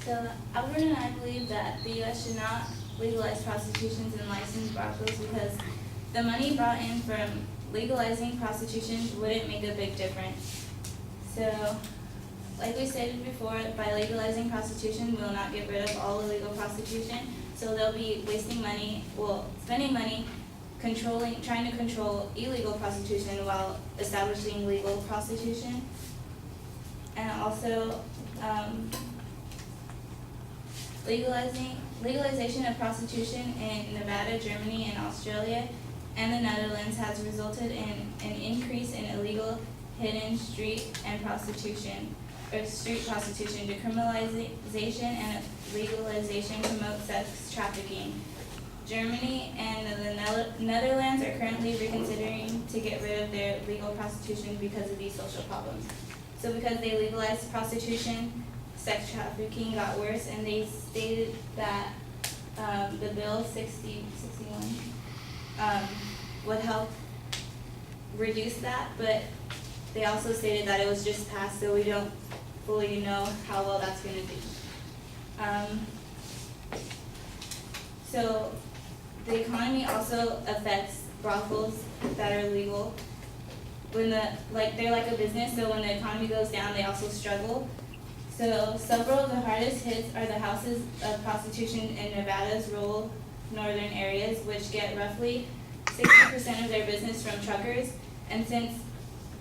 So Albert and I believe that the U.S. should not legalize prostitutions and licensed brothels because the money brought in from legalizing prostitution wouldn't make a big difference. So, like we stated before, by legalizing prostitution, we will not get rid of all illegal prostitution. So they'll be wasting money, spending money, trying to control illegal prostitution while establishing legal prostitution. And also, legalization of prostitution in Nevada, Germany, and Australia, and the Netherlands has resulted in an increase in illegal hidden street prostitution. Decriminalization and legalization promote sex trafficking. Germany and the Netherlands are currently reconsidering to get rid of their legal prostitution because of these social problems. So because they legalized prostitution, sex trafficking got worse, and they stated that the bill 61 would help reduce that, but they also stated that it was just passed, so we don't fully know how well that's going to do. So the economy also affects brothels that are legal. When they're like a business, so when the economy goes down, they also struggle. So several of the hardest hits are the houses of prostitution in Nevada's rural northern areas, which get roughly 60% of their business from truckers. And since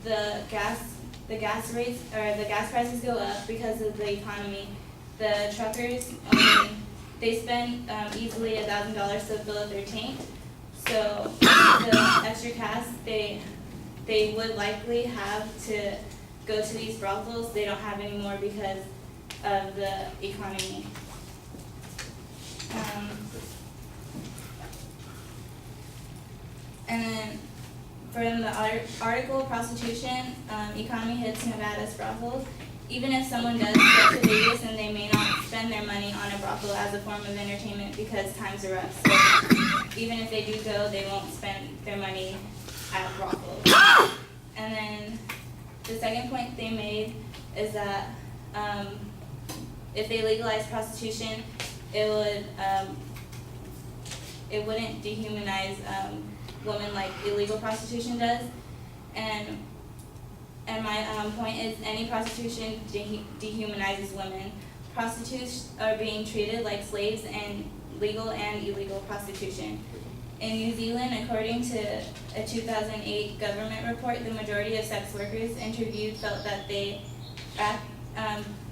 the gas prices go up because of the economy, the truckers they spend easily $1,000 to fill up their tank. So the extra cash they would likely have to go to these brothels, they don't have any more because of the economy. And then from the article, prostitution economy hits Nevada's brothels. Even if someone does go to Vegas, and they may not spend their money on a brothel as a form of entertainment because times are rough. So even if they do go, they won't spend their money at brothels. And then the second point they made is that if they legalize prostitution, it wouldn't dehumanize women like illegal prostitution does. And my point is, any prostitution dehumanizes women. Prostitutes are being treated like slaves in legal and illegal prostitution. In New Zealand, according to a 2008 government report, the majority of sex workers interviewed felt that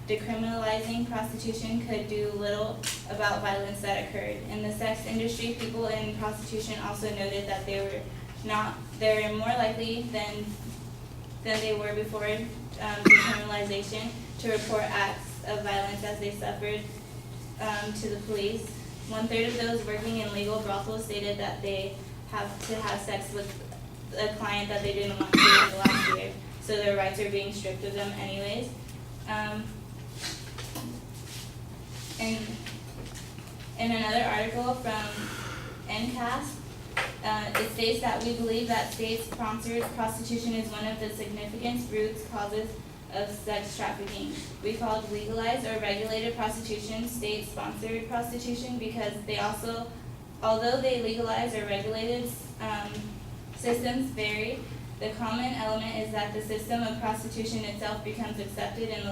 decriminalizing prostitution could do little about violence that occurred. In the sex industry, people in prostitution also noted that they're more likely than they were before decriminalization to report acts of violence as they suffered to the police. 1/3 of those working in legal brothels stated that they have to have sex with a client that they didn't want to in the last year, so their rights are being stripped of them anyways. In another article from NCAS, it states that we believe that state-sponsored prostitution is one of the significant root causes of sex trafficking. We called legalized or regulated prostitution state-sponsored prostitution because although they legalized or regulated systems vary, the common element is that the system of prostitution itself becomes accepted and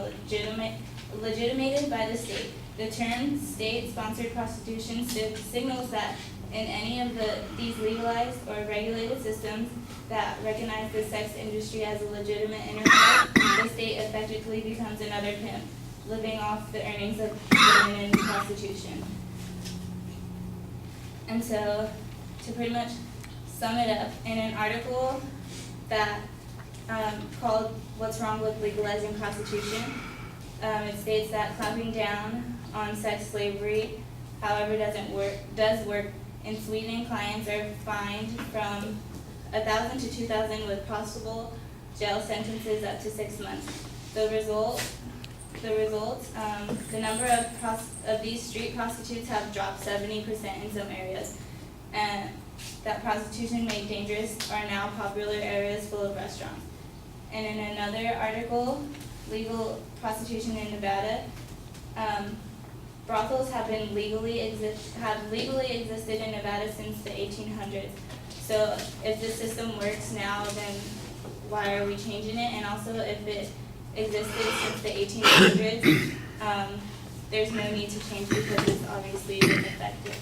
legitimated by the state. The term state-sponsored prostitution signals that in any of these legalized or regulated systems that recognize the sex industry as a legitimate enterprise, the state effectively becomes another pimp, living off the earnings of women in prostitution. And so, to pretty much sum it up, in an article that called "What's Wrong with Legalizing Prostitution," it states that clamping down on sex slavery, however, does work. In Sweden, clients are fined from $1,000 to $2,000 with possible jail sentences up to 6 months. The number of these street prostitutes have dropped 70% in some areas, and that prostitution made dangerous are now popular areas full of restaurants. And in another article, legal prostitution in Nevada, brothels have legally existed in Nevada since the 1800s. So if the system works now, then why are we changing it? And also, if it existed since the 1800s, there's no need to change because it's obviously effective.